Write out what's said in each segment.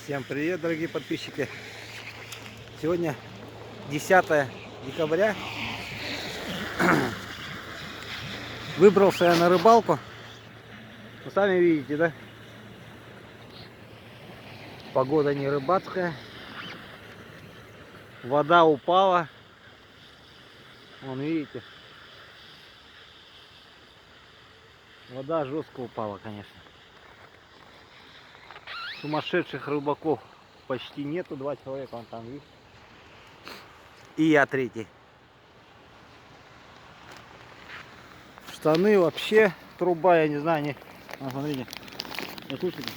Всем привет, дорогие подписчики! Сегодня 10 декабря. Выбрался я на рыбалку. Вы сами видите, да? Погода не рыбацкая. Вода упала. Вон, видите? Вода жестко упала, конечно. Сумасшедших рыбаков почти нету. 2 человека, вон там, видите? И я третий. Штаны вообще труба, я не знаю, они... смотрите. Слушайте.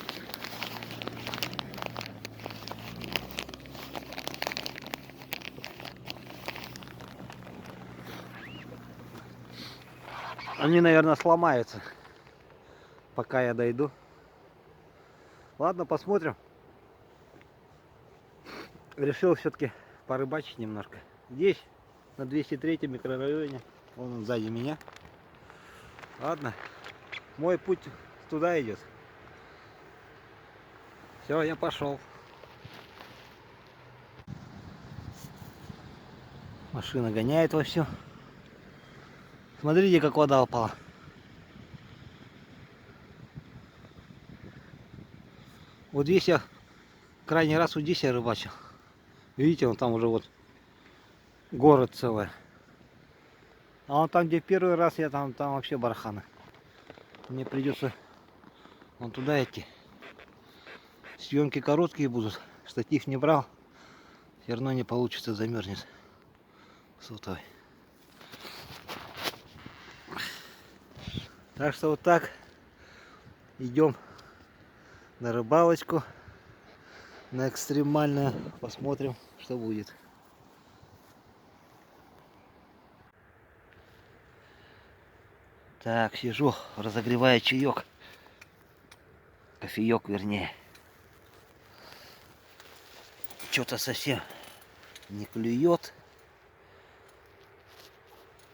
Они, наверное, сломаются, пока я дойду. Ладно, посмотрим. Решил все-таки порыбачить немножко. Здесь, на 203 микрорайоне. Вон он сзади меня. Ладно, мой путь туда идет. Все, я пошел. Машина гоняет вовсю. Смотрите, как вода упала. Вот здесь я крайний раз вот здесь я рыбачил. Видите, вон там уже вот город целый. А вон там, где первый раз я там вообще барханы. Мне придется вон туда идти. Съемки короткие будут. Штатив не брал. Все равно не получится, замерзнет сотовый. Так что вот так. Идем на рыбалочку. На экстремальную. Посмотрим, что будет. Так, сижу, разогреваю чаек. Кофеек, вернее. Что-то совсем не клюет.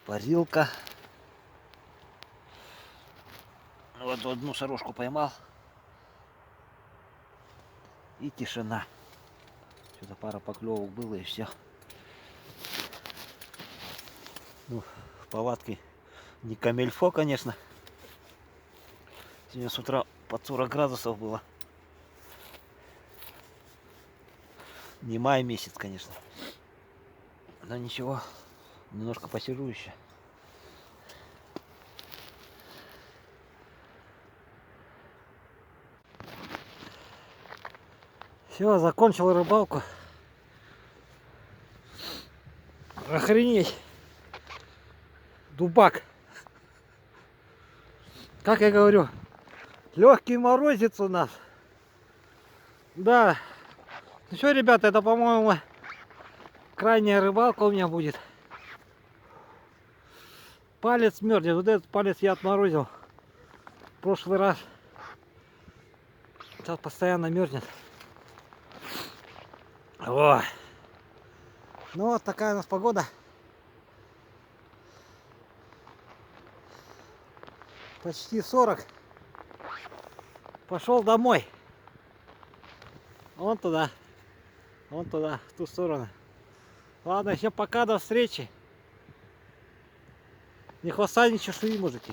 Парилка. Вот одну сорожку поймал. И тишина. Что-то пара поклевок было и все. Ну, в палатке не камельфо, конечно. Сегодня с утра под 40 градусов было. Не май месяц, конечно. Но ничего, немножко посижу еще. Все, закончил рыбалку. Охренеть. Дубак. Как я говорю, легкий морозец у нас. Да. Ну что, ребята, это, по-моему, крайняя рыбалка у меня будет. Палец мерзнет. Вот этот палец я отморозил в прошлый раз. Сейчас постоянно мерзнет. О. Ну вот такая у нас погода. Почти 40. Пошел домой. Вон туда. Вон туда, в ту сторону. Ладно, всем пока, до встречи. Не хвоста, ни чешуи, мужики.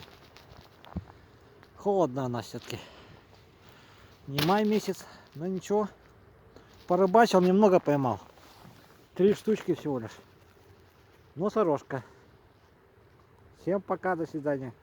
Холодно у нас все-таки. Не май месяц, но ничего. Порыбачил, немного поймал. 3 штучки всего лишь. Но сорожка. Всем пока, до свидания.